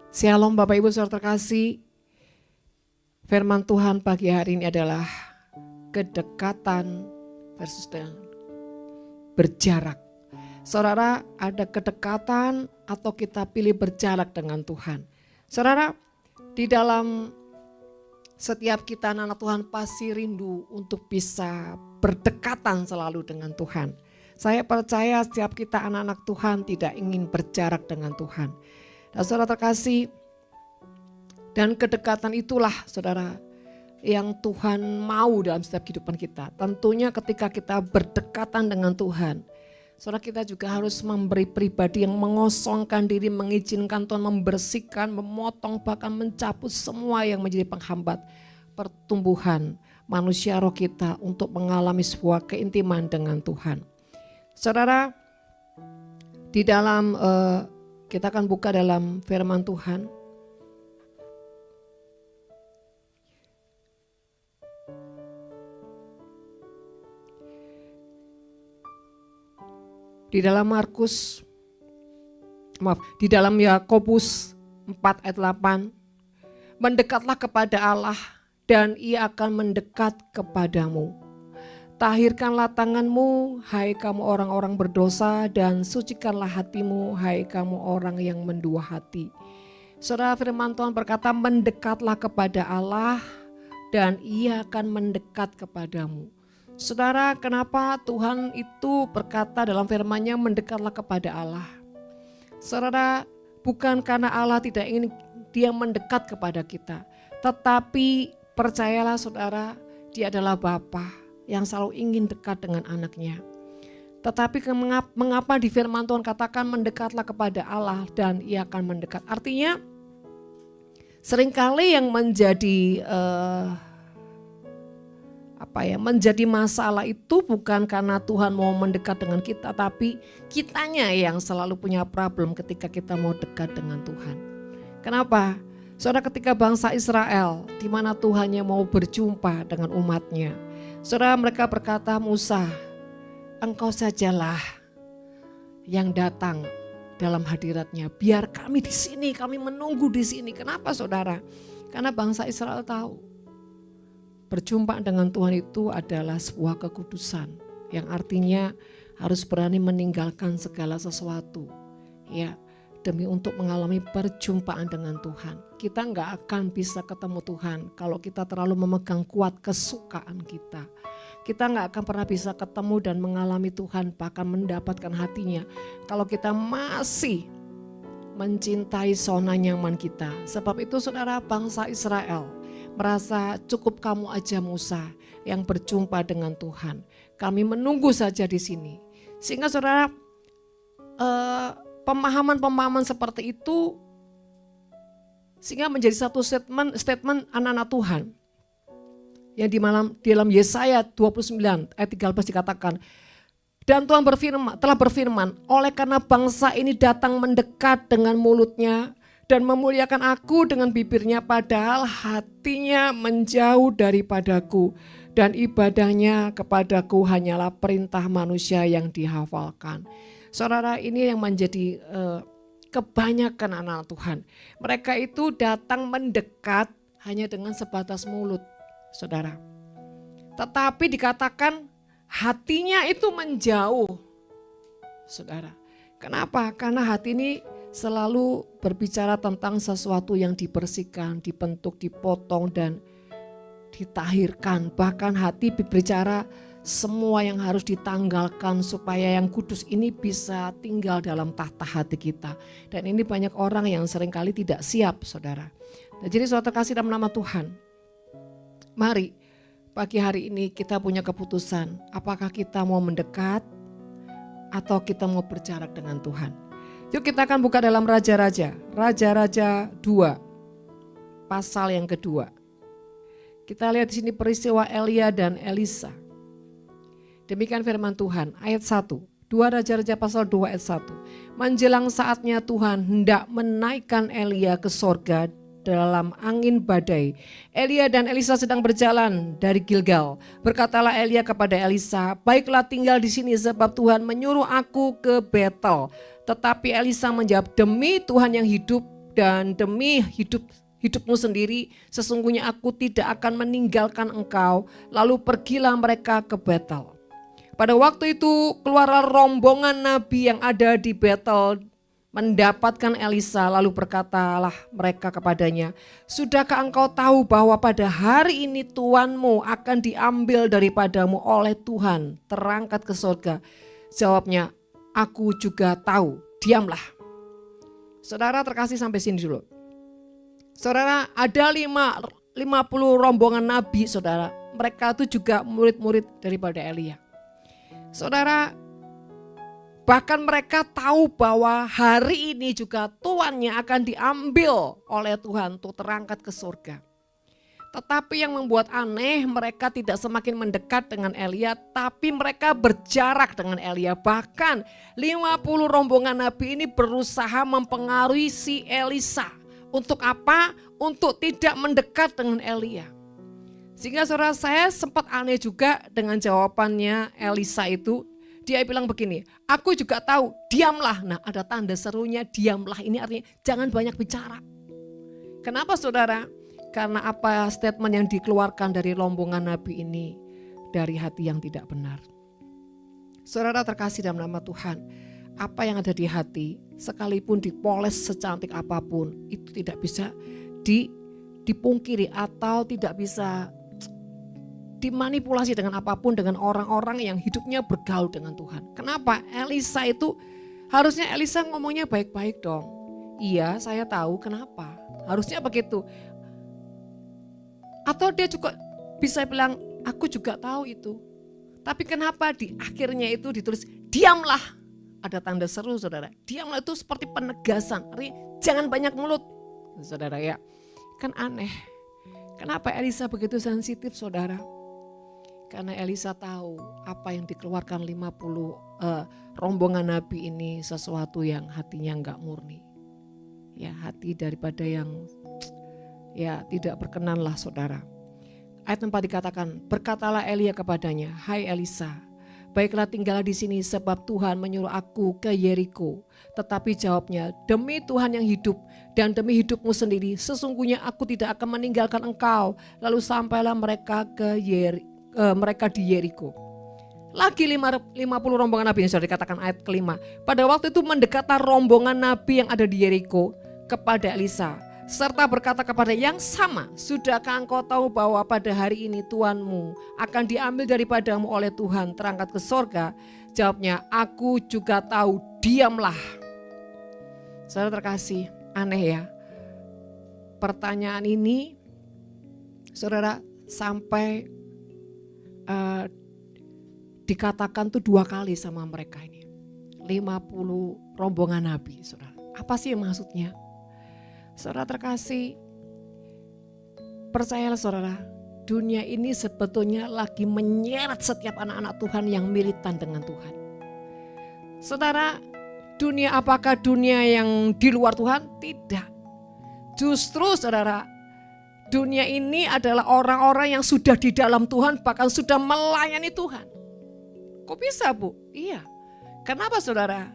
Shalom Bapak Ibu Saudara terkasih. Firman Tuhan pagi hari ini adalah kedekatan versus dengan berjarak. Saudara, ada kedekatan atau kita pilih berjarak dengan Tuhan. Saudara, di dalam setiap kita anak Tuhan pasti rindu untuk bisa berdekatan selalu dengan Tuhan. Saya percaya setiap kita anak-anak Tuhan tidak ingin berjarak dengan Tuhan. Dan saudara terkasih, dan kedekatan itulah saudara yang Tuhan mau dalam setiap kehidupan kita. Tentunya ketika kita berdekatan dengan Tuhan, saudara kita juga harus memberi pribadi yang mengosongkan diri, mengizinkan Tuhan membersihkan, memotong, bahkan mencabut semua yang menjadi penghambat pertumbuhan manusia roh kita untuk mengalami sebuah keintiman dengan Tuhan. Saudara, di dalam kita akan buka dalam firman Tuhan. Di dalam di dalam Yakobus 4 ayat 8. Mendekatlah kepada Allah dan Ia akan mendekat kepadamu. Tahirkanlah tanganmu, hai kamu orang-orang berdosa, dan sucikanlah hatimu, hai kamu orang yang mendua hati. Saudara, firman Tuhan berkata, mendekatlah kepada Allah dan Ia akan mendekat kepadamu. Saudara, kenapa Tuhan itu berkata dalam firman-Nya mendekatlah kepada Allah? Saudara, bukan karena Allah tidak ingin Dia mendekat kepada kita, tetapi percayalah saudara, Dia adalah Bapa yang selalu ingin dekat dengan anaknya. Tetapi mengapa di firman Tuhan katakan mendekatlah kepada Allah dan Ia akan mendekat? Artinya seringkali yang menjadi menjadi masalah itu bukan karena Tuhan mau mendekat dengan kita, tapi kitanya yang selalu punya problem ketika kita mau dekat dengan Tuhan. Kenapa? Saudara, ketika bangsa Israel di mana Tuhannya mau berjumpa dengan umatnya, saudara, mereka berkata, Musa, engkau sajalah yang datang dalam hadiratnya. Biar kami di sini, kami menunggu di sini. Kenapa saudara? Karena bangsa Israel tahu berjumpa dengan Tuhan itu adalah sebuah kekudusan. Yang artinya harus berani meninggalkan segala sesuatu. Ya, demi untuk mengalami perjumpaan dengan Tuhan. Kita nggak akan bisa ketemu Tuhan kalau kita terlalu memegang kuat kesukaan kita. Kita nggak akan pernah bisa ketemu dan mengalami Tuhan, bahkan mendapatkan hatinya, kalau kita masih mencintai zona nyaman kita. Sebab itu saudara, bangsa Israel merasa cukup kamu aja Musa yang berjumpa dengan Tuhan. Kami menunggu saja di sini. Sehingga saudara, pemahaman-pemahaman seperti itu sehingga menjadi satu statement anak-anak Tuhan. Yang di dalam Yesaya 29 ayat 13 dikatakan, dan Tuhan telah berfirman, oleh karena bangsa ini datang mendekat dengan mulutnya dan memuliakan aku dengan bibirnya, padahal hatinya menjauh daripadaku dan ibadahnya kepadaku hanyalah perintah manusia yang dihafalkan. Saudara, ini yang menjadi kebanyakan anak Tuhan. Mereka itu datang mendekat hanya dengan sebatas mulut, saudara. Tetapi dikatakan hatinya itu menjauh, saudara. Kenapa? Karena hati ini selalu berbicara tentang sesuatu yang dibersihkan, dibentuk, dipotong, dan ditahirkan. Bahkan hati berbicara semua yang harus ditanggalkan supaya yang kudus ini bisa tinggal dalam tahta hati kita. Dan ini banyak orang yang seringkali tidak siap, saudara. Nah, jadi saudara kasih dalam nama Tuhan, mari pagi hari ini kita punya keputusan. Apakah kita mau mendekat atau kita mau berjarak dengan Tuhan? Yuk kita akan buka dalam Raja-Raja 2, pasal yang kedua. Kita lihat di sini peristiwa Elia dan Elisa. Demikian firman Tuhan, ayat 1. 2 Raja-Raja pasal 2 ayat 1. Menjelang saatnya Tuhan hendak menaikkan Elia ke sorga dalam angin badai. Elia dan Elisa sedang berjalan dari Gilgal. Berkatalah Elia kepada Elisa, baiklah tinggal di sini sebab Tuhan menyuruh aku ke Betel. Tetapi Elisa menjawab, demi Tuhan yang hidup dan demi hidupmu sendiri, sesungguhnya aku tidak akan meninggalkan engkau. Lalu pergilah mereka ke Betel. Pada waktu itu keluarlah rombongan nabi yang ada di Betel mendapatkan Elisa, lalu berkatalah mereka kepadanya, sudahkah engkau tahu bahwa pada hari ini tuanmu akan diambil daripadamu oleh Tuhan, terangkat ke surga? Jawabnya, aku juga tahu, diamlah. Saudara terkasih, sampai sini dulu. Saudara, ada 50 rombongan nabi, saudara. Mereka itu juga murid-murid daripada Elia. Saudara, bahkan mereka tahu bahwa hari ini juga tuannya akan diambil oleh Tuhan untuk terangkat ke surga. Tetapi yang membuat aneh, mereka tidak semakin mendekat dengan Elia, tapi mereka berjarak dengan Elia. Bahkan 50 rombongan nabi ini berusaha mempengaruhi si Elisa. Untuk apa? Untuk tidak mendekat dengan Elia. Sehingga saudara, saya sempat aneh juga dengan jawabannya Elisa itu. Dia bilang begini, aku juga tahu, diamlah. Nah, ada tanda serunya, diamlah. Ini artinya jangan banyak bicara. Kenapa saudara? Karena apa statement yang dikeluarkan dari rombongan nabi ini dari hati yang tidak benar. Saudara terkasih dalam nama Tuhan, apa yang ada di hati sekalipun dipoles secantik apapun, itu tidak bisa dipungkiri atau tidak bisa dimanipulasi dengan apapun, dengan orang-orang yang hidupnya bergaul dengan Tuhan. Kenapa? Elisa itu harusnya Elisa ngomongnya baik-baik dong. Iya, saya tahu kenapa. Harusnya begitu. Atau dia juga bisa bilang, aku juga tahu itu. Tapi kenapa di akhirnya itu ditulis diamlah? Ada tanda seru, saudara. Diamlah itu seperti penegasan. Artinya jangan banyak mulut, saudara ya. Kan aneh. Kenapa Elisa begitu sensitif, saudara? Karena Elisa tahu apa yang dikeluarkan 50 rombongan nabi ini sesuatu yang hatinya enggak murni. Ya, hati daripada yang ya tidak berkenan lah, saudara. Ayat 4 dikatakan, berkatalah Elia kepadanya, hai Elisa, baiklah tinggallah di sini sebab Tuhan menyuruh aku ke Yeriko. Tetapi jawabnya, demi Tuhan yang hidup dan demi hidupmu sendiri, sesungguhnya aku tidak akan meninggalkan engkau. Lalu sampailah mereka mereka di Yeriko. Lagi 50 rombongan nabi yang sudah dikatakan ayat kelima. Pada waktu itu mendekatlah rombongan nabi yang ada di Yeriko kepada Elisa, serta berkata kepada yang sama, sudahkah engkau tahu bahwa pada hari ini tuanmu akan diambil daripadamu oleh Tuhan, terangkat ke sorga? Jawabnya, aku juga tahu, diamlah. Saudara terkasih, aneh ya. Pertanyaan ini, saudara, sampai dikatakan tuh 2 kali sama mereka ini. 50 rombongan nabi, saudara. Apa sih maksudnya? Saudara terkasih, percayalah saudara, dunia ini sebetulnya lagi menyeret setiap anak-anak Tuhan yang militan dengan Tuhan. Saudara, dunia apakah dunia yang di luar Tuhan? Tidak. Justru saudara, dunia ini adalah orang-orang yang sudah di dalam Tuhan, bahkan sudah melayani Tuhan. Kok bisa, Bu? Iya. Kenapa saudara?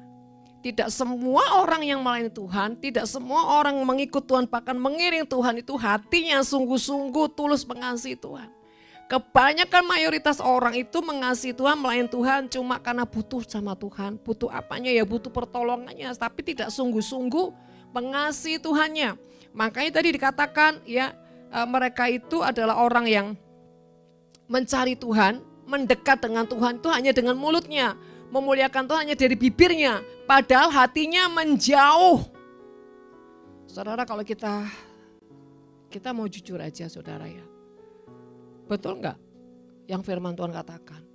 Tidak semua orang yang melayani Tuhan, tidak semua orang mengikut Tuhan, bahkan mengiring Tuhan itu hatinya sungguh-sungguh tulus mengasihi Tuhan. Kebanyakan mayoritas orang itu mengasihi Tuhan, melayani Tuhan cuma karena butuh sama Tuhan. Butuh apanya ya, butuh pertolongannya, tapi tidak sungguh-sungguh mengasihi Tuhannya. Makanya tadi dikatakan ya, mereka itu adalah orang yang mencari Tuhan, mendekat dengan Tuhan itu hanya dengan mulutnya. Memuliakan Tuhan hanya dari bibirnya, padahal hatinya menjauh. Saudara, kalau kita mau jujur aja saudara ya. Betul enggak yang firman Tuhan katakan?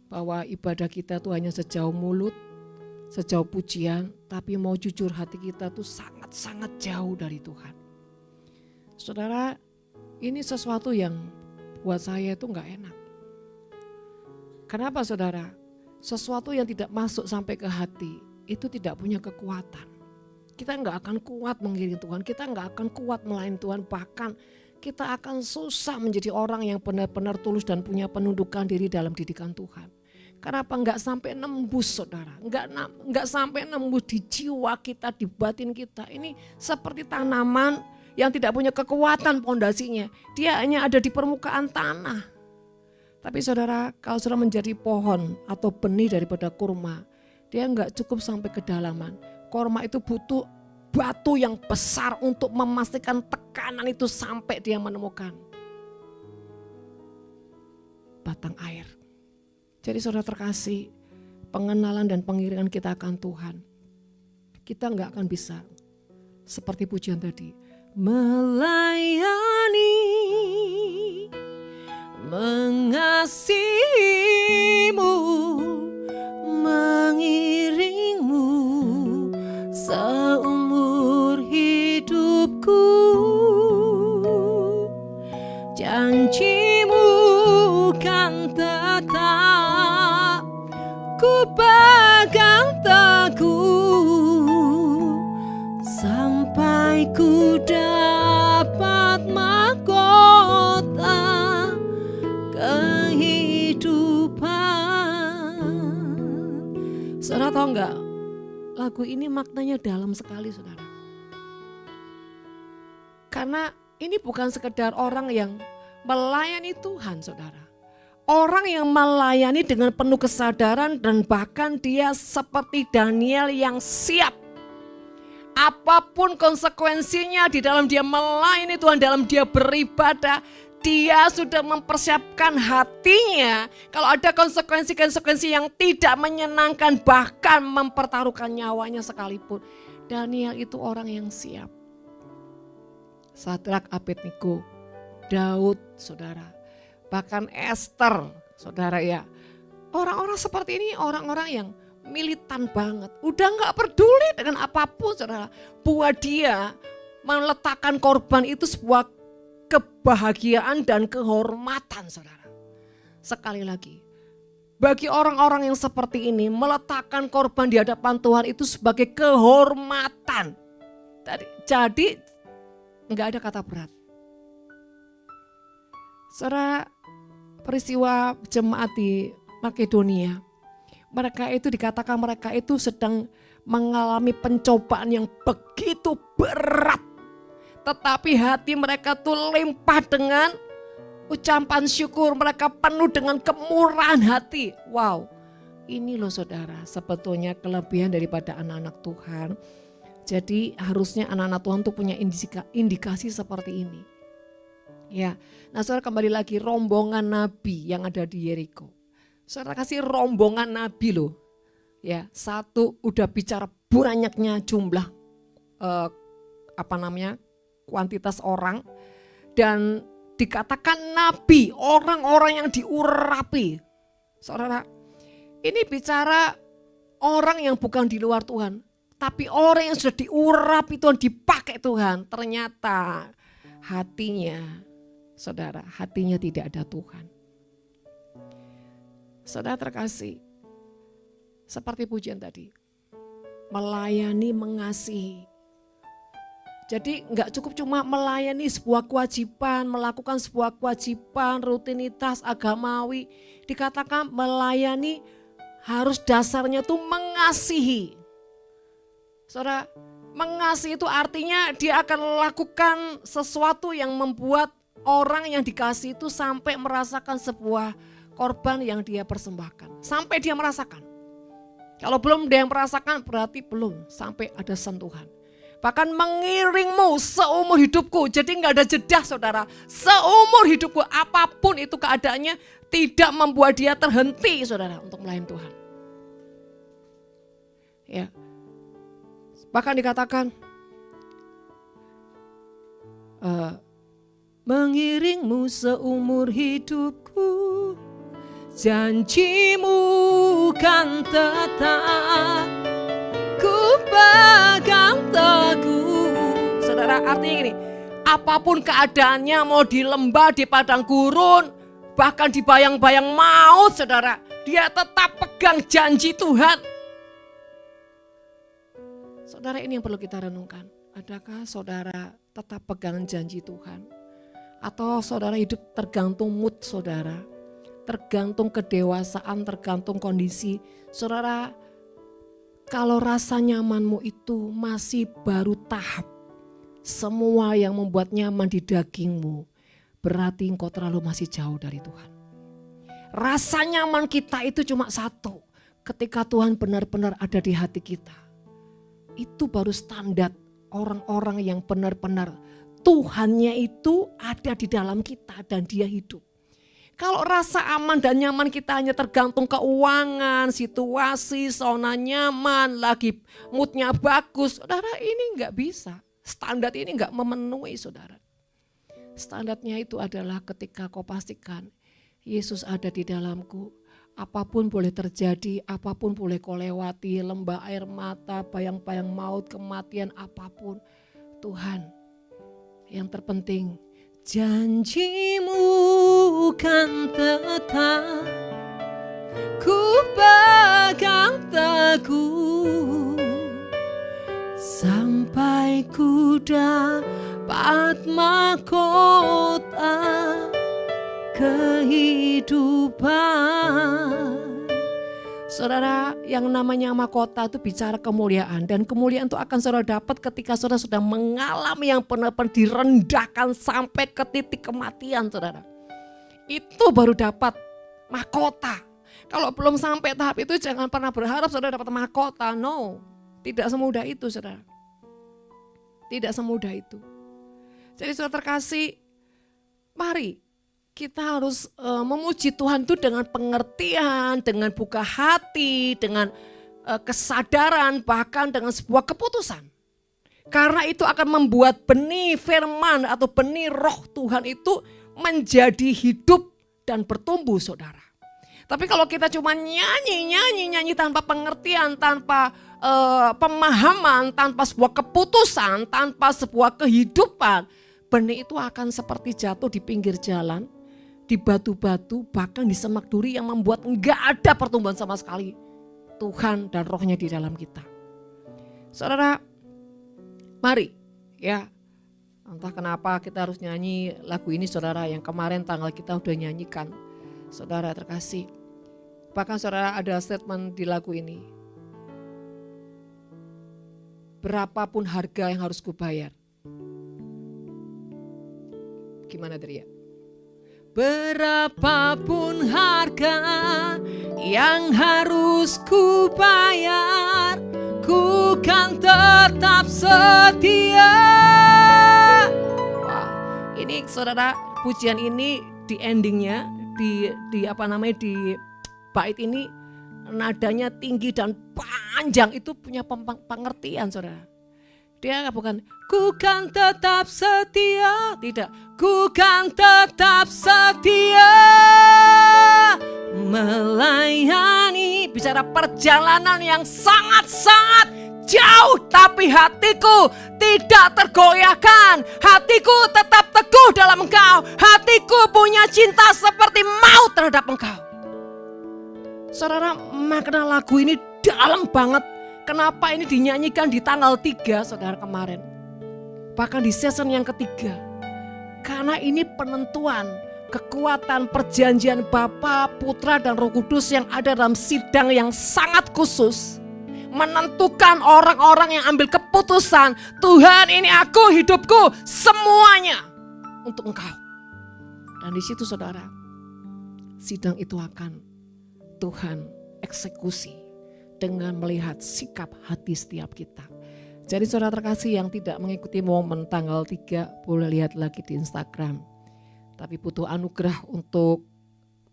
Bahwa ibadah kita tuh hanya sejauh mulut, sejauh pujian, tapi mau jujur hati kita tuh sangat-sangat jauh dari Tuhan. Saudara, ini sesuatu yang buat saya itu enggak enak. Kenapa saudara? Sesuatu yang tidak masuk sampai ke hati itu tidak punya kekuatan. Kita nggak akan kuat mengiring Tuhan, kita nggak akan kuat melayani Tuhan, bahkan kita akan susah menjadi orang yang benar-benar tulus dan punya penundukan diri dalam didikan Tuhan. Kenapa enggak sampai nembus saudara? Enggak sampai nembus di jiwa kita, di batin kita. Ini seperti tanaman yang tidak punya kekuatan pondasinya. Dia hanya ada di permukaan tanah. Tapi saudara, kalau saudara menjadi pohon atau benih daripada kurma, dia enggak cukup sampai kedalaman. Kurma itu butuh batu yang besar untuk memastikan tekanan itu sampai dia menemukan batang air. Jadi saudara terkasih, pengenalan dan pengiringan kita akan Tuhan, kita enggak akan bisa seperti pujian tadi, melayani, mengasihimu, mengiringmu seumur hidupku. Janjimu kan tetap ku pegang teguh sampai ku dapat mahkota kehidupan. Saudara tahu enggak, lagu ini maknanya dalam sekali saudara. Karena ini bukan sekedar orang yang melayani Tuhan saudara. Orang yang melayani dengan penuh kesadaran dan bahkan dia seperti Daniel yang siap. Apapun konsekuensinya di dalam dia melayani Tuhan, dalam dia beribadah, dia sudah mempersiapkan hatinya. Kalau ada konsekuensi-konsekuensi yang tidak menyenangkan, bahkan mempertaruhkan nyawanya sekalipun. Daniel itu orang yang siap. Sadrak, Abednego, Daud, saudara. Bahkan Esther, saudara ya. Orang-orang seperti ini orang-orang yang militan banget. Udah gak peduli dengan apapun saudara. Buat dia meletakkan korban itu sebuah kebahagiaan dan kehormatan saudara. Sekali lagi, bagi orang-orang yang seperti ini meletakkan korban di hadapan Tuhan itu sebagai kehormatan. Jadi nggak ada kata berat. Saudara, peristiwa jemaat di Makedonia, mereka itu dikatakan mereka itu sedang mengalami pencobaan yang begitu berat. Tetapi hati mereka tuh limpah dengan ucapan syukur, mereka penuh dengan kemurahan hati. Wow, ini loh saudara sebetulnya kelebihan daripada anak-anak Tuhan. Jadi harusnya anak-anak Tuhan tuh punya indikasi seperti ini. Ya, nah saudara kembali lagi rombongan nabi yang ada di Yeriko. Saudara kasih rombongan nabi loh. Ya, satu udah bicara banyaknya jumlah kuantitas orang dan dikatakan nabi, orang-orang yang diurapi. Saudara, ini bicara orang yang bukan di luar Tuhan, tapi orang yang sudah diurapi Tuhan, dipakai Tuhan. Ternyata hatinya, saudara, hatinya tidak ada Tuhan. Saudara terkasih, seperti pujian tadi, melayani, mengasihi. Jadi enggak cukup cuma melayani sebuah kewajiban, melakukan sebuah kewajiban, rutinitas agamawi. Dikatakan melayani harus dasarnya tuh mengasihi. Saudara, mengasihi itu artinya dia akan lakukan sesuatu yang membuat orang yang dikasihi itu sampai merasakan sebuah korban yang dia persembahkan. Sampai dia merasakan. Kalau belum dia merasakan berarti belum sampai ada sentuhan. Bahkan mengiringmu seumur hidupku. Jadi gak ada jeda saudara. Seumur hidupku apapun itu keadaannya tidak membuat dia terhenti saudara untuk melayani Tuhan. Ya. Bahkan dikatakan mengiringmu seumur hidupku, janjimu kan tetap ku pegang teguh. Saudara, artinya gini, apapun keadaannya, mau di lembah, di padang gurun, bahkan di bayang-bayang maut saudara, dia tetap pegang janji Tuhan. Saudara, ini yang perlu kita renungkan. Adakah saudara tetap pegang janji Tuhan? Atau saudara hidup tergantung mood saudara? tergantung kedewasaan, tergantung kondisi. Saudara, kalau rasa nyamanmu itu masih baru tahap, semua yang membuat nyaman di dagingmu, berarti engkau terlalu masih jauh dari Tuhan. Rasa nyaman kita itu cuma satu, ketika Tuhan benar-benar ada di hati kita. Itu baru standar orang-orang yang benar-benar Tuhannya itu ada di dalam kita dan dia hidup. Kalau rasa aman dan nyaman kita hanya tergantung keuangan, situasi, zona nyaman, lagi moodnya bagus, saudara, ini enggak bisa. Standar ini enggak memenuhi, saudara. Standarnya itu adalah ketika kau pastikan Yesus ada di dalamku. Apapun boleh terjadi, apapun boleh kau lewati, lembah air mata, bayang-bayang maut, kematian, apapun. Tuhan, yang terpenting janjimu kan tetap ku pegang teguh sampai ku dapat mahkota kehidupan. Saudara, yang namanya mahkota itu bicara kemuliaan, dan kemuliaan itu akan saudara dapat ketika saudara sudah mengalami yang benar-benar direndahkan sampai ke titik kematian, saudara. Itu baru dapat mahkota. Kalau belum sampai tahap itu jangan pernah berharap saudara dapat mahkota. No, tidak semudah itu, saudara. Tidak semudah itu. Jadi saudara terkasih, mari kita harus memuji Tuhan itu dengan pengertian, dengan buka hati, dengan kesadaran, bahkan dengan sebuah keputusan. Karena itu akan membuat benih firman atau benih roh Tuhan itu menjadi hidup dan bertumbuh, saudara. Tapi kalau kita cuma nyanyi tanpa pengertian, tanpa pemahaman, tanpa sebuah keputusan, tanpa sebuah kehidupan, benih itu akan seperti jatuh di pinggir jalan, di batu-batu, bahkan di semak duri yang membuat enggak ada pertumbuhan sama sekali. Tuhan dan rohnya di dalam kita. Saudara, mari ya, entah kenapa kita harus nyanyi lagu ini, saudara, yang kemarin tanggal kita udah nyanyikan. Saudara terkasih, bahkan saudara ada statement di lagu ini. Berapapun harga yang harus kubayar. Gimana Dria? Berapapun harga yang harus ku bayar, ku kan tetap setia. Wah, ini saudara, pujian ini di endingnya, di bait ini nadanya tinggi dan panjang, itu punya pengertian, saudara. Dia bukan ku kan tetap setia, tidak, ku kan tetap setia melayani. Bicara perjalanan yang sangat-sangat jauh, tapi hatiku tidak tergoyahkan, hatiku tetap teguh dalam Engkau, hatiku punya cinta seperti maut terhadap Engkau. Saudara, makna lagu ini dalam banget. Kenapa ini dinyanyikan di tanggal 3, saudara, kemarin? Bahkan di season yang ketiga. Karena ini penentuan kekuatan perjanjian Bapa, Putra, dan Roh Kudus yang ada dalam sidang yang sangat khusus. Menentukan orang-orang yang ambil keputusan, Tuhan, ini aku, hidupku, semuanya untuk Engkau. Dan di situ, saudara, sidang itu akan Tuhan eksekusi dengan melihat sikap hati setiap kita. Jadi saudara terkasih yang tidak mengikuti momen tanggal 3, boleh lihat lagi di Instagram. Tapi butuh anugerah untuk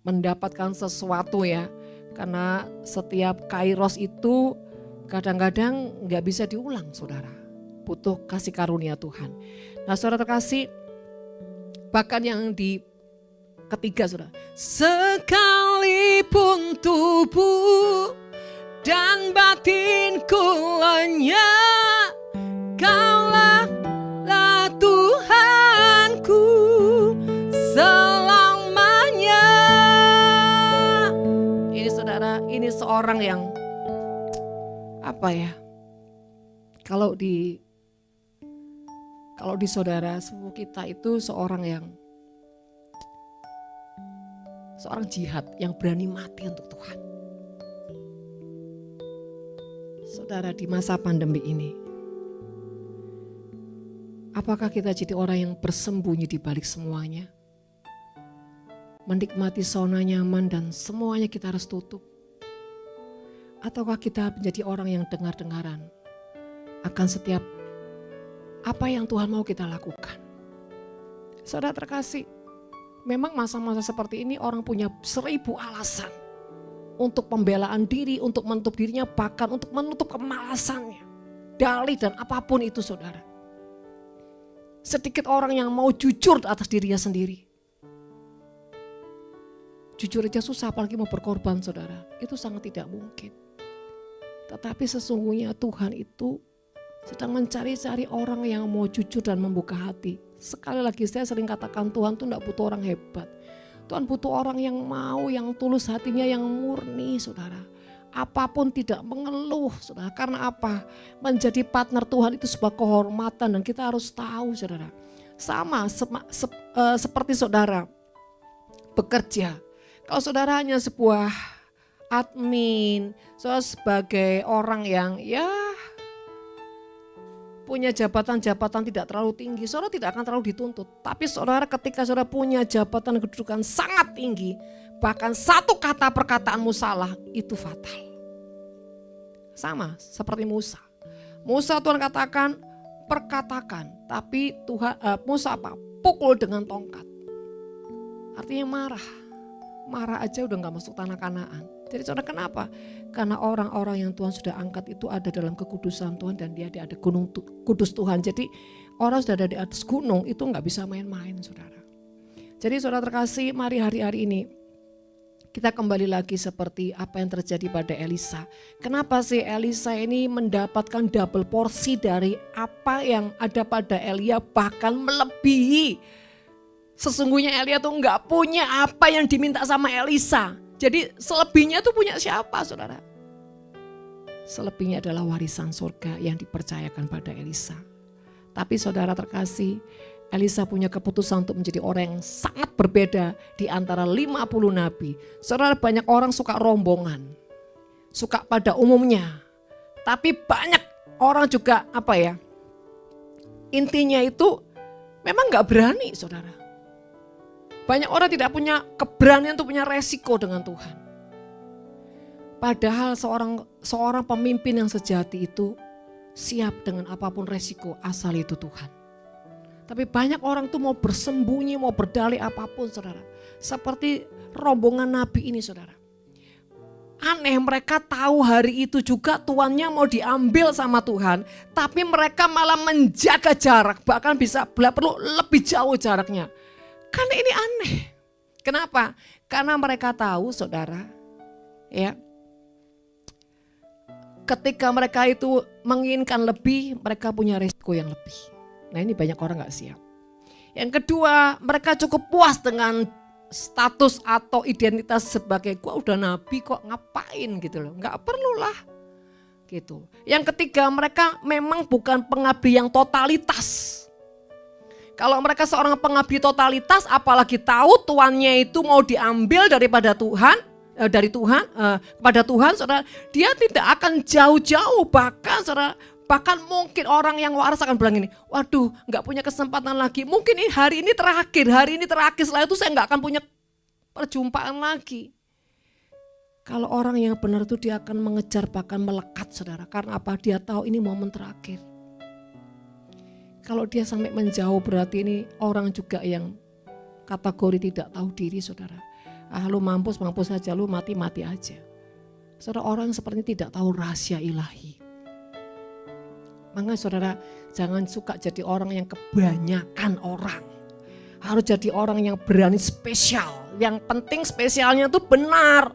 mendapatkan sesuatu ya. Karena setiap kairos itu kadang-kadang gak bisa diulang, saudara. Butuh kasih karunia Tuhan. Nah saudara terkasih, bahkan yang di ketiga, saudara, sekalipun tubuh dan batinku lenyap, Kaulah Tuhanku selamanya. Ini saudara, ini seorang yang apa ya? Kalau di saudara semua kita itu seorang yang seorang jihad yang berani mati untuk Tuhan. Saudara, di masa pandemi ini, apakah kita jadi orang yang bersembunyi di balik semuanya? Menikmati zona nyaman dan semuanya kita harus tutup? Ataukah kita menjadi orang yang dengar-dengaran akan setiap apa yang Tuhan mau kita lakukan? Saudara terkasih, memang masa-masa seperti ini orang punya 1000 alasan untuk pembelaan diri, untuk menutup dirinya, bahkan untuk menutup kemalasannya. Dalih dan apapun itu saudara. Sedikit orang yang mau jujur atas dirinya sendiri. Jujur aja susah, apalagi mau berkorban saudara. Itu sangat tidak mungkin. Tetapi sesungguhnya Tuhan itu sedang mencari-cari orang yang mau jujur dan membuka hati. Sekali lagi saya sering katakan Tuhan tuh tidak butuh orang hebat. Tuhan butuh orang yang mau, yang tulus hatinya, yang murni saudara. Apapun tidak mengeluh saudara. Karena apa? Menjadi partner Tuhan itu sebuah kehormatan dan kita harus tahu saudara. Sama seperti saudara bekerja. Kalau saudara hanya sebuah admin, saudara sebagai orang yang punya jabatan-jabatan tidak terlalu tinggi, saudara tidak akan terlalu dituntut. Tapi saudara ketika saudara punya jabatan kedudukan sangat tinggi, bahkan satu kata perkataanmu salah, itu fatal. Sama seperti Musa. Musa Tuhan katakan, perkatakan, tapi Musa apa? Pukul dengan tongkat. Artinya marah. Marah aja udah gak masuk tanah Kanaan. Jadi saudara kenapa? Karena orang-orang yang Tuhan sudah angkat itu ada dalam kekudusan Tuhan dan dia ada gunung kudus Tuhan. Jadi orang sudah ada di atas gunung itu gak bisa main-main saudara. Jadi saudara terkasih, mari hari-hari ini kita kembali lagi seperti apa yang terjadi pada Elisa. Kenapa sih Elisa ini mendapatkan double porsi dari apa yang ada pada Elia, bahkan melebihi. Sesungguhnya Elia tuh gak punya apa yang diminta sama Elisa. Jadi selebihnya tuh punya siapa saudara? Selebihnya adalah warisan surga yang dipercayakan pada Elisa. Tapi saudara terkasih, Elisa punya keputusan untuk menjadi orang yang sangat berbeda di antara 50 nabi. Saudara, banyak orang suka rombongan, suka pada umumnya. Tapi banyak orang juga intinya itu memang gak berani saudara. Banyak orang tidak punya keberanian untuk punya resiko dengan Tuhan. Padahal seorang pemimpin yang sejati itu siap dengan apapun resiko asal itu Tuhan. Tapi banyak orang tuh mau bersembunyi, mau berdalih apapun saudara. Seperti rombongan nabi ini saudara. Aneh, mereka tahu hari itu juga tuannya mau diambil sama Tuhan. Tapi mereka malah menjaga jarak, bahkan bisa perlu lebih jauh jaraknya. Karena ini aneh. Kenapa? Karena mereka tahu saudara, ketika mereka itu menginginkan lebih, mereka punya resiko yang lebih. Nah ini banyak orang gak siap. Yang kedua, mereka cukup puas dengan status atau identitas sebagai gua udah nabi kok ngapain gitu loh. Gak perlulah gitu. Yang ketiga, mereka memang bukan pengabdi yang totalitas. Kalau mereka seorang pengabdi totalitas, apalagi tahu tuannya itu mau diambil kepada Tuhan, saudara, dia tidak akan jauh-jauh. Bahkan mungkin orang yang waras akan bilang ini, waduh gak punya kesempatan lagi. Mungkin ini hari ini terakhir, setelah itu saya gak akan punya perjumpaan lagi. Kalau orang yang benar itu dia akan mengejar bahkan melekat saudara. Karena apa? Dia tahu ini momen terakhir. Kalau dia sampai menjauh berarti ini orang juga yang kategori tidak tahu diri saudara. Lu mampus saja, lu mati aja. Saudara, orang seperti ini tidak tahu rahasia ilahi. Makanya saudara jangan suka jadi orang yang kebanyakan orang. Harus jadi orang yang berani spesial. Yang penting spesialnya itu benar.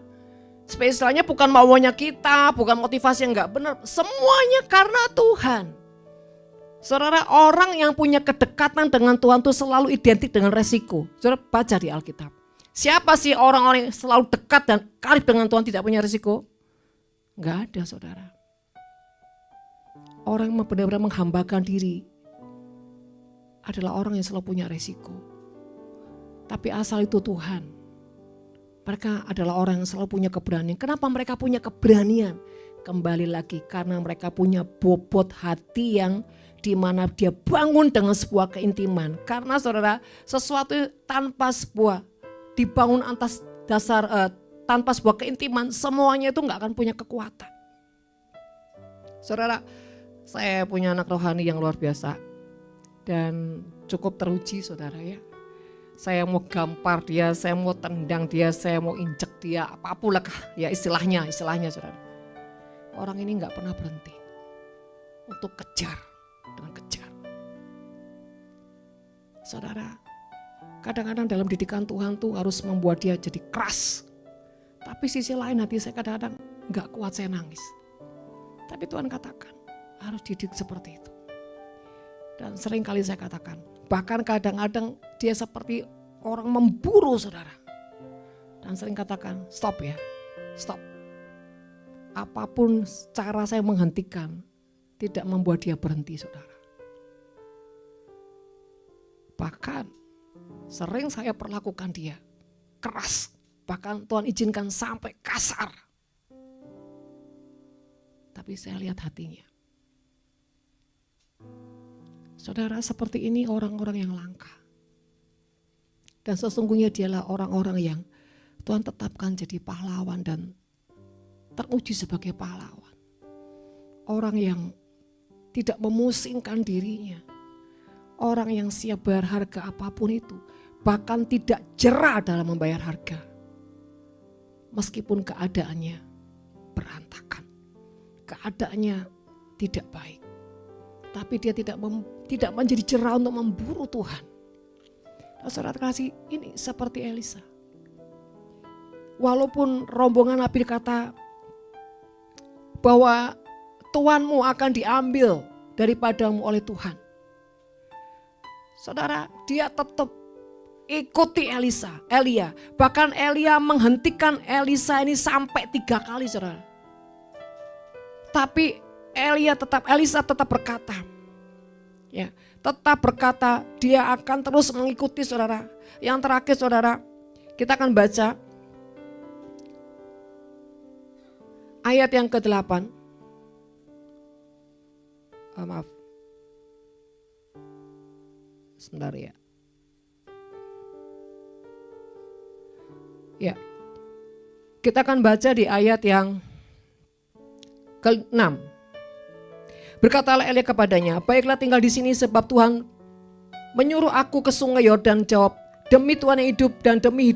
Spesialnya bukan maunya kita, bukan motivasi yang gak benar. Semuanya karena Tuhan. Saudara, orang yang punya kedekatan dengan Tuhan itu selalu identik dengan resiko. Saudara baca di Alkitab. Siapa sih orang-orang yang selalu dekat dan karib dengan Tuhan tidak punya resiko? Enggak ada saudara. Orang yang benar-benar menghambakan diri adalah orang yang selalu punya resiko. Tapi asal itu Tuhan. Mereka adalah orang yang selalu punya keberanian. Kenapa mereka punya keberanian? Kembali lagi karena mereka punya bobot hati yang dimana dia bangun dengan sebuah keintiman. Karena saudara, sesuatu tanpa sebuah dibangun atas dasar tanpa sebuah keintiman, semuanya itu nggak akan punya kekuatan. Saudara, saya punya anak rohani yang luar biasa dan cukup teruji saudara ya. Saya mau gampar dia, saya mau tendang dia, saya mau injek dia, apapun lah ya istilahnya saudara. Orang ini nggak pernah berhenti untuk kejar dan kejar. Saudara, kadang-kadang dalam didikan Tuhan tuh harus membuat dia jadi keras. Tapi sisi lain hati saya kadang-kadang nggak kuat, saya nangis. Tapi Tuhan katakan harus didik seperti itu. Dan sering kali saya katakan, bahkan kadang-kadang dia seperti orang memburu saudara. Dan sering katakan stop ya, stop. Apapun cara saya menghentikan tidak membuat dia berhenti saudara. Bahkan sering saya perlakukan dia keras. Bahkan Tuhan izinkan sampai kasar. Tapi saya lihat hatinya. Saudara, seperti ini orang-orang yang langka. Dan sesungguhnya dialah orang-orang yang Tuhan tetapkan jadi pahlawan dan teruji sebagai pahlawan. Orang yang tidak memusingkan dirinya. Orang yang siap bayar harga apapun itu. Bahkan tidak jera dalam membayar harga. Meskipun keadaannya berantakan. Keadaannya tidak baik. Tapi dia tidak menjadi jera untuk memburu Tuhan. Saudara kasih, ini seperti Elisa. Walaupun rombongan Nabi berkata bahwa Tuhanmu akan diambil daripadamu oleh Tuhan. Saudara, dia tetap ikuti Elia. Bahkan Elia menghentikan Elisa ini sampai 3 kali saudara. Tapi Elisa tetap berkata, ya, tetap berkata dia akan terus mengikuti saudara. Yang terakhir saudara, kita akan baca ayat yang ke-8. Maaf. Sebentar ya. Ya. Kita akan baca di ayat yang ke-6. Berkatalah Elia kepadanya, baiklah tinggal di sini sebab Tuhan menyuruh aku ke sungai Yordan. Jawab, demi Tuhan yang hidup dan demi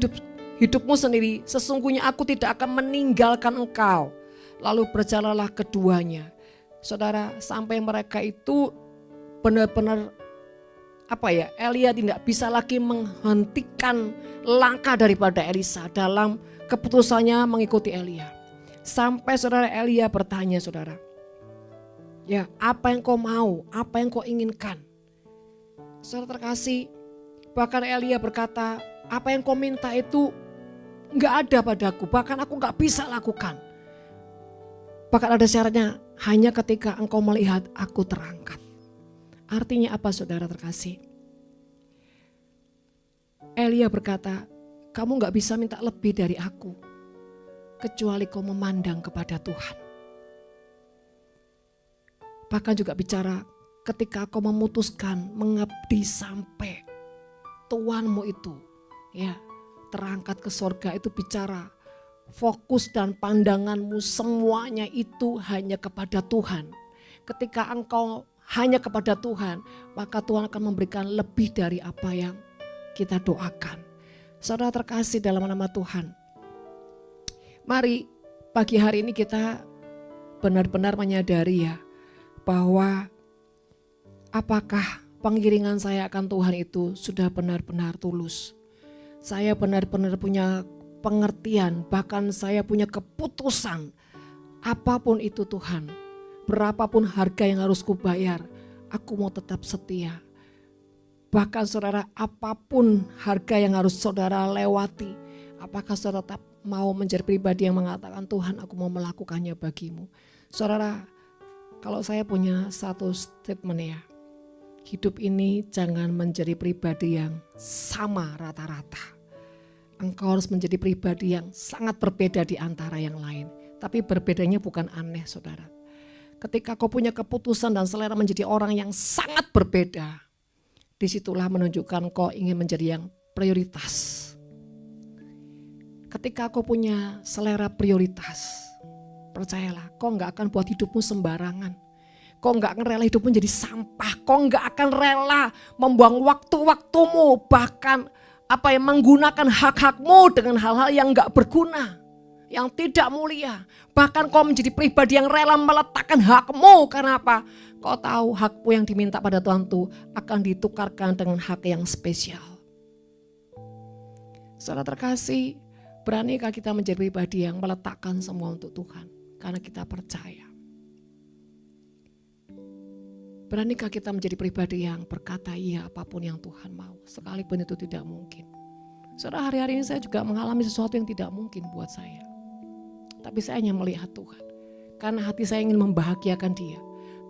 hidupmu sendiri, sesungguhnya aku tidak akan meninggalkan engkau. Lalu berjalanlah keduanya. Saudara, sampai mereka itu benar-benar Elia tidak bisa lagi menghentikan langkah daripada Elisa dalam keputusannya mengikuti Elia. Sampai saudara Elia bertanya saudara, ya apa yang kau mau, apa yang kau inginkan? Saudara terkasih, bahkan Elia berkata, apa yang kau minta itu gak ada padaku, bahkan aku gak bisa lakukan. Bahkan ada syaratnya, hanya ketika engkau melihat aku terangkat. Artinya apa saudara terkasih? Elia berkata, kamu gak bisa minta lebih dari aku. Kecuali kau memandang kepada Tuhan. Bahkan juga bicara ketika kau memutuskan mengabdi sampai Tuhanmu itu ya terangkat ke sorga, itu bicara fokus dan pandanganmu semuanya itu hanya kepada Tuhan. Ketika engkau hanya kepada Tuhan, maka Tuhan akan memberikan lebih dari apa yang kita doakan. Saudara terkasih dalam nama Tuhan, mari pagi hari ini kita benar-benar menyadari ya bahwa apakah pengiringan saya akan Tuhan itu sudah benar-benar tulus. Saya benar-benar punya pengertian, bahkan saya punya keputusan apapun itu Tuhan. Berapapun harga yang harus kubayar, aku mau tetap setia. Bahkan saudara, apapun harga yang harus saudara lewati, apakah saudara tetap mau menjadi pribadi yang mengatakan Tuhan aku mau melakukannya bagimu. Saudara, kalau saya punya satu statement ya, hidup ini jangan menjadi pribadi yang sama rata-rata. engkau harus menjadi pribadi yang sangat berbeda di antara yang lain. Tapi berbedanya bukan aneh, saudara. Ketika kau punya keputusan dan selera menjadi orang yang sangat berbeda, disitulah menunjukkan kau ingin menjadi yang prioritas. Ketika kau punya selera prioritas, percayalah, kau gak akan buat hidupmu sembarangan. Kau gak akan rela hidupmu jadi sampah. Kau gak akan rela membuang waktu-waktumu, bahkan menggunakan hak-hakmu dengan hal-hal yang gak berguna, yang tidak mulia. Bahkan kau menjadi pribadi yang rela meletakkan hakmu. Karena apa? Kau tahu hakmu yang diminta pada Tuhan itu akan ditukarkan dengan hak yang spesial. Saudara terkasih, beranikah kita menjadi pribadi yang meletakkan semua untuk Tuhan? Karena kita percaya. Beranikah kita menjadi pribadi yang berkata iya apapun yang Tuhan mau, sekalipun itu tidak mungkin. Saudara, hari-hari ini saya juga mengalami sesuatu yang tidak mungkin buat saya. Tapi saya hanya melihat Tuhan. Karena hati saya ingin membahagiakan Dia.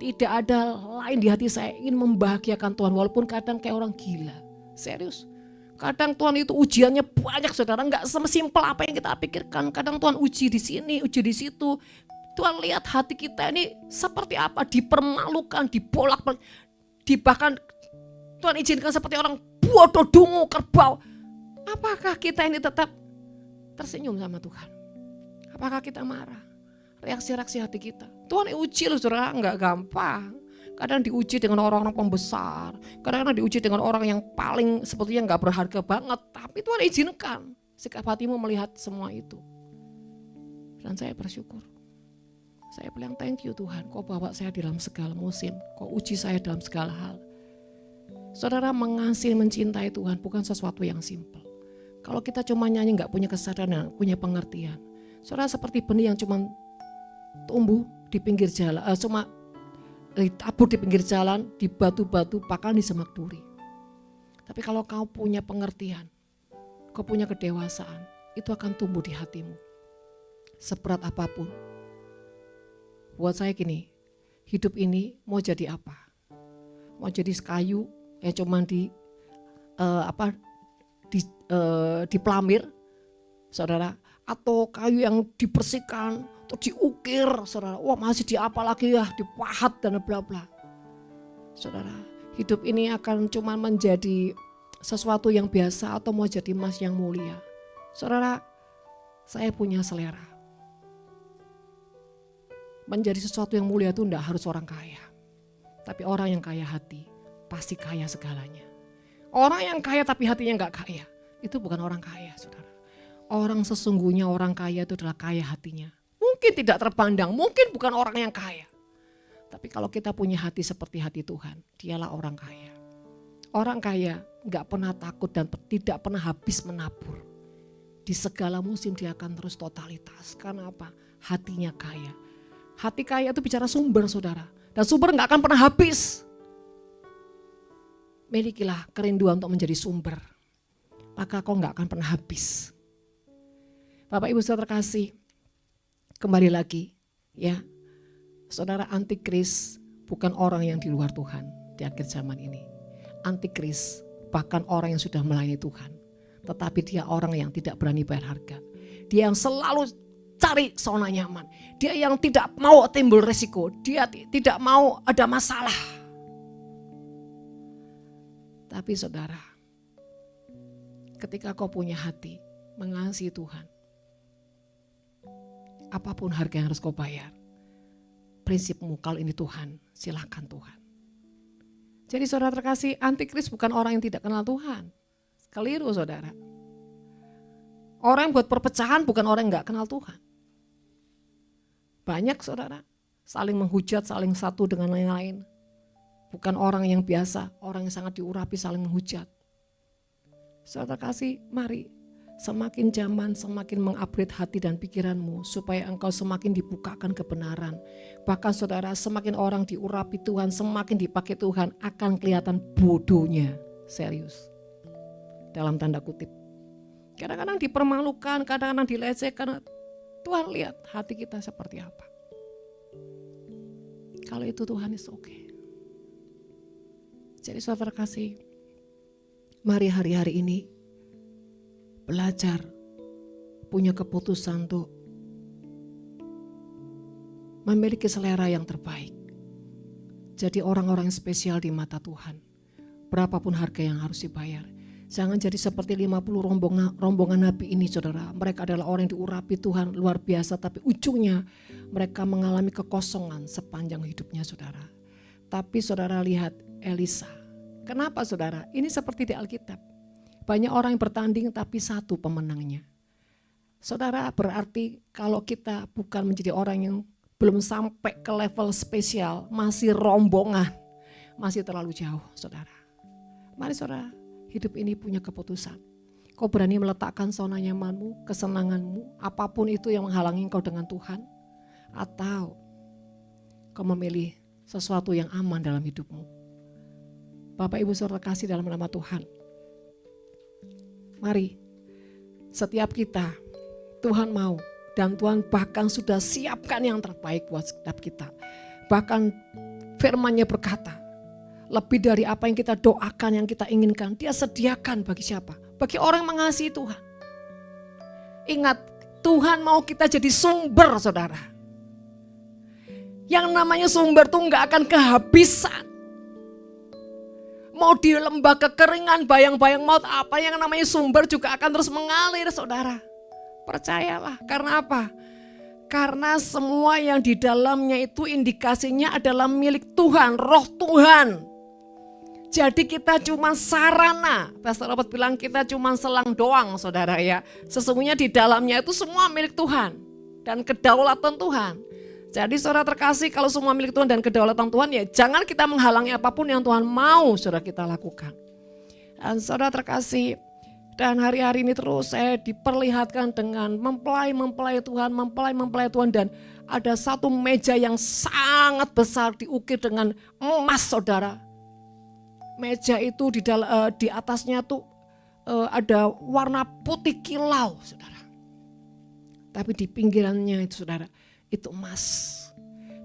Tidak ada lain di hati saya ingin membahagiakan Tuhan, walaupun kadang kayak orang gila. Serius. Kadang Tuhan itu ujiannya banyak, saudara, nggak sesimpel apa yang kita pikirkan. Kadang Tuhan uji di sini, uji di situ. Tuhan lihat hati kita ini seperti apa, dipermalukan, dibolak-balik, bahkan Tuhan izinkan seperti orang bodoh, dungu, kerbau. Apakah kita ini tetap tersenyum sama Tuhan? Apakah kita marah? Reaksi-reaksi hati kita. Tuhan uji loh, saudara, nggak gampang. Kadang diuji dengan orang-orang pembesar, kadang-kadang diuji dengan orang yang paling sebetulnya nggak berharga banget, tapi Tuhan izinkan sikap hatimu melihat semua itu. Dan saya bersyukur. Saya bilang thank you Tuhan, kau bawa saya dalam segala musim, kau uji saya dalam segala hal. Saudara, mengasihi, mencintai Tuhan bukan sesuatu yang simpel. Kalau kita cuma nyanyi gak punya kesadaran, punya pengertian. Saudara, seperti benih yang cuma tumbuh di pinggir jalan, cuma tabur di pinggir jalan, di batu-batu, bahkan di semak duri. Tapi kalau kau punya pengertian, kau punya kedewasaan, itu akan tumbuh di hatimu. Seberat apapun. Buat saya gini, hidup ini mau jadi apa? Mau jadi kayu yang cuma dipelamir, saudara, atau kayu yang dibersihkan, atau diukir, saudara. Wah, masih diapa lagi ya, dipahat dan bla bla. Saudara, hidup ini akan cuma menjadi sesuatu yang biasa atau mau jadi emas yang mulia. Saudara, saya punya selera. Menjadi sesuatu yang mulia itu tidak harus orang kaya. Tapi orang yang kaya hati pasti kaya segalanya. Orang yang kaya tapi hatinya gak kaya, itu bukan orang kaya, saudara. Orang sesungguhnya orang kaya itu adalah kaya hatinya. Mungkin tidak terpandang, mungkin bukan orang yang kaya. Tapi kalau kita punya hati seperti hati Tuhan, dialah orang kaya. Orang kaya gak pernah takut dan tidak pernah habis menabur. Di segala musim dia akan terus totalitas. Karena apa? Hatinya kaya. Hati kaya itu bicara sumber, saudara. Dan sumber gak akan pernah habis. Milikilah kerinduan untuk menjadi sumber. Maka kau gak akan pernah habis. Bapak Ibu saudara terkasih. Kembali lagi. Ya, saudara, antikris bukan orang yang di luar Tuhan di akhir zaman ini. Antikris bahkan orang yang sudah melayani Tuhan. Tetapi dia orang yang tidak berani bayar harga. Dia yang selalu cari zona nyaman. Dia yang tidak mau timbul resiko. Dia tidak mau ada masalah. Tapi saudara, ketika kau punya hati mengasihi Tuhan, apapun harga yang harus kau bayar, prinsipmu kalau ini Tuhan, silakan Tuhan. Jadi saudara terkasih, antikris bukan orang yang tidak kenal Tuhan. Keliru, saudara. Orang yang buat perpecahan bukan orang yang gak kenal Tuhan. Banyak, saudara, saling menghujat, saling satu dengan lain-lain. Bukan orang yang biasa, orang yang sangat diurapi saling menghujat. Saudara terkasih, mari semakin zaman semakin mengupgrade hati dan pikiranmu supaya engkau semakin dibukakan kebenaran. Bahkan saudara, semakin orang diurapi Tuhan, semakin dipakai Tuhan, akan kelihatan bodohnya. Serius. Dalam tanda kutip. Kadang-kadang dipermalukan, kadang-kadang dilecehkan. Tuhan lihat hati kita seperti apa. Kalau itu Tuhan is okay. Jadi saudara kasih, mari hari-hari ini belajar punya keputusan untuk memiliki selera yang terbaik. Jadi orang-orang yang spesial di mata Tuhan. Berapapun harga yang harus dibayar. Jangan jadi seperti 50 rombongan nabi ini, saudara. Mereka adalah orang yang diurapi Tuhan luar biasa, tapi ujungnya mereka mengalami kekosongan sepanjang hidupnya, saudara. Tapi saudara lihat Elisa. Kenapa, saudara? Ini seperti di Alkitab. Banyak orang yang bertanding tapi satu pemenangnya. Saudara, berarti kalau kita bukan menjadi orang yang belum sampai ke level spesial, masih rombongan, masih terlalu jauh, saudara. Mari saudara, hidup ini punya keputusan. Kau berani meletakkan zona nyamanmu, kesenanganmu, apapun itu yang menghalangi kau dengan Tuhan, atau kau memilih sesuatu yang aman dalam hidupmu. Bapak Ibu saudara kasih dalam nama Tuhan. Mari, setiap kita, Tuhan mau dan Tuhan bahkan sudah siapkan yang terbaik buat setiap kita. Bahkan firman-Nya berkata, lebih dari apa yang kita doakan, yang kita inginkan, Dia sediakan bagi siapa? Bagi orang yang mengasihi Tuhan. Ingat, Tuhan mau kita jadi sumber, saudara. Yang namanya sumber tuh gak akan kehabisan. Mau di lembah kekeringan, bayang-bayang maut, apa yang namanya sumber juga akan terus mengalir, saudara. Percayalah, karena apa? Karena semua yang di dalamnya itu indikasinya adalah milik Tuhan, roh Tuhan. Jadi kita cuma sarana, Pastor Robert bilang kita cuma selang doang, saudara ya. Sesungguhnya di dalamnya itu semua milik Tuhan dan kedaulatan Tuhan. Jadi saudara terkasih, kalau semua milik Tuhan dan kedaulatan Tuhan, ya jangan kita menghalangi apapun yang Tuhan mau saudara kita lakukan. Dan saudara terkasih, dan hari-hari ini terus saya diperlihatkan dengan mempelai Tuhan, mempelai Tuhan, dan ada satu meja yang sangat besar diukir dengan emas, saudara. Meja itu di atasnya tuh ada warna putih kilau, saudara. Tapi di pinggirannya itu, saudara, itu emas.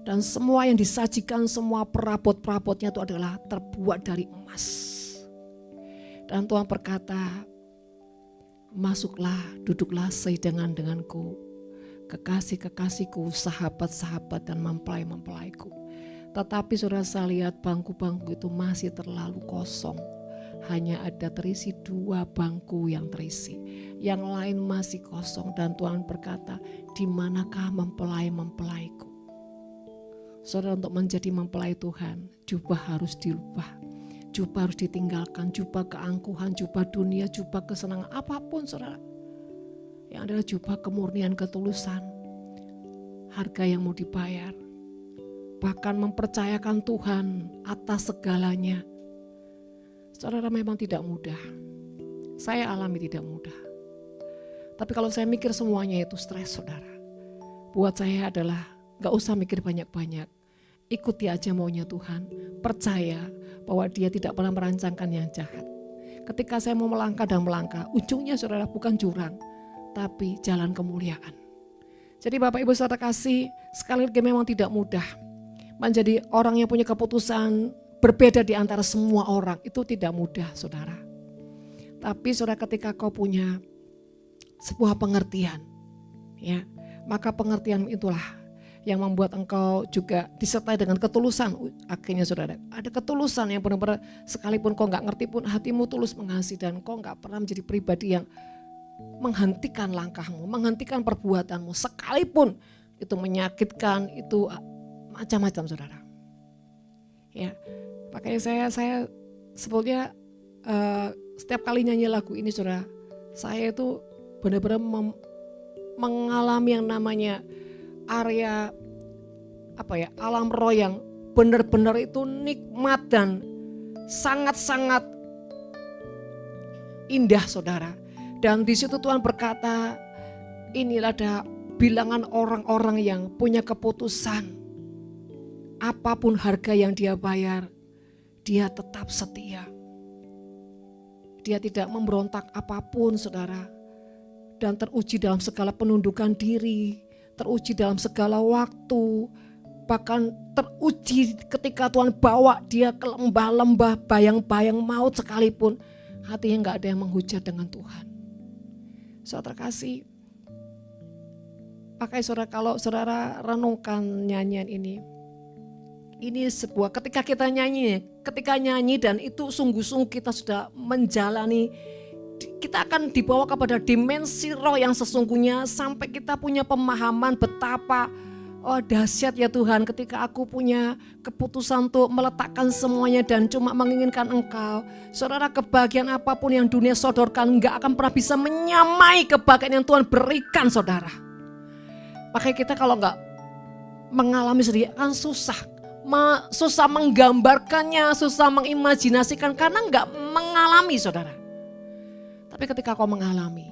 Dan semua yang disajikan, semua perabot-perabotnya itu adalah terbuat dari emas. Dan Tuhan berkata, masuklah, duduklah sehidangan denganku, kekasih-kekasihku, sahabat-sahabat dan mempelai-mempelaiku. Tetapi saudara, saya lihat bangku-bangku itu masih terlalu kosong. Hanya ada terisi 2 bangku yang terisi. Yang lain masih kosong, dan Tuhan berkata, di manakah mempelai-mempelaiku? Saudara, untuk menjadi mempelai Tuhan, jubah harus dirubah. Jubah harus ditinggalkan, jubah keangkuhan, jubah dunia, jubah kesenangan, apapun saudara. Yang adalah jubah kemurnian, ketulusan, harga yang mau dibayar. Bahkan mempercayakan Tuhan atas segalanya. Saudara, memang tidak mudah. Saya alami tidak mudah. Tapi kalau saya mikir semuanya itu stres, saudara. Buat saya adalah gak usah mikir banyak-banyak. Ikuti aja maunya Tuhan. Percaya bahwa Dia tidak pernah merancangkan yang jahat. Ketika saya mau melangkah dan melangkah, ujungnya saudara bukan jurang, tapi jalan kemuliaan. Jadi Bapak Ibu saudara kasih, sekali lagi memang tidak mudah. Menjadi orang yang punya keputusan berbeda di antara semua orang, itu tidak mudah, saudara. Tapi saudara, ketika kau punya sebuah pengertian, ya, maka pengertian itulah yang membuat engkau juga disertai dengan ketulusan. Akhirnya saudara, ada ketulusan yang benar-benar sekalipun kau gak ngerti pun hatimu tulus mengasihi, dan kau gak pernah menjadi pribadi yang menghentikan langkahmu, menghentikan perbuatanmu, sekalipun itu menyakitkan, itu macam-macam, saudara. Ya, makanya saya sebetulnya setiap kali nyanyi lagu ini, saudara, saya itu benar-benar mengalami yang namanya area alam roh yang benar-benar itu nikmat dan sangat-sangat indah, saudara. Dan di situ Tuhan berkata, inilah ada bilangan orang-orang yang punya keputusan. Apapun harga yang dia bayar, dia tetap setia. Dia tidak memberontak apapun, saudara. Dan teruji dalam segala penundukan diri, teruji dalam segala waktu, bahkan teruji ketika Tuhan bawa dia ke lembah-lembah bayang-bayang maut sekalipun, hatinya gak ada yang menghujat dengan Tuhan. Saudara terkasih, pakai saudara, kalau saudara renungkan nyanyian ini sebuah ketika kita nyanyi dan itu sungguh-sungguh kita sudah menjalani, kita akan dibawa kepada dimensi roh yang sesungguhnya sampai kita punya pemahaman betapa dahsyat ya Tuhan ketika aku punya keputusan untuk meletakkan semuanya dan cuma menginginkan Engkau. Saudara, kebahagiaan apapun yang dunia sodorkan gak akan pernah bisa menyamai kebahagiaan yang Tuhan berikan saudara. Makanya kita kalau gak mengalami sendiri kan susah menggambarkannya, susah mengimajinasikan karena gak mengalami saudara. Tapi ketika kau mengalami,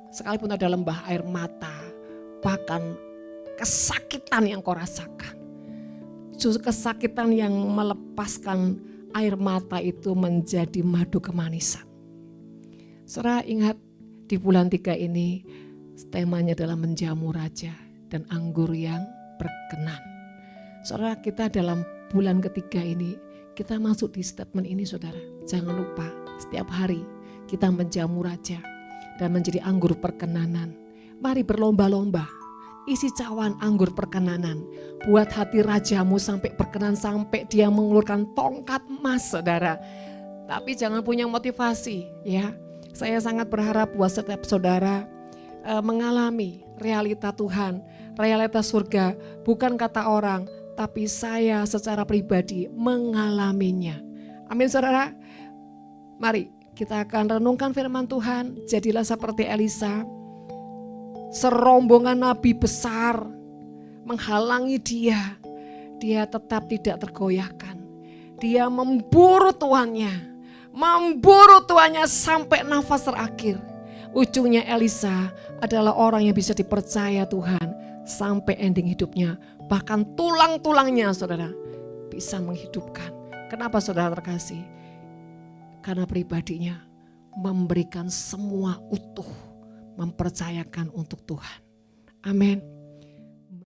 sekalipun ada lembah air mata, bahkan kesakitan yang kau rasakan, justru kesakitan yang melepaskan air mata itu menjadi madu kemanisan. Saudara ingat di bulan 3 ini temanya adalah menjamu raja dan anggur yang berkenan. Saudara, kita dalam bulan ketiga ini kita masuk di statement ini saudara. Jangan lupa setiap hari kita menjamu raja dan menjadi anggur perkenanan. Mari berlomba-lomba. Isi cawan anggur perkenanan. Buat hati rajamu sampai berkenan, sampai dia mengeluarkan tongkat emas saudara. Tapi jangan punya motivasi ya. Saya sangat berharap buat setiap saudara mengalami realita Tuhan, realita surga. Bukan kata orang, tapi saya secara pribadi mengalaminya. Amin saudara. Mari kita akan renungkan firman Tuhan. Jadilah seperti Elisa. Serombongan nabi besar menghalangi dia. Dia tetap tidak tergoyahkan. Dia memburu tuannya sampai nafas terakhir. Ujungnya Elisa adalah orang yang bisa dipercaya Tuhan sampai ending hidupnya. Bahkan tulang-tulangnya saudara bisa menghidupkan. Kenapa saudara terkasih? Karena pribadinya memberikan semua utuh, mempercayakan untuk Tuhan. Amin.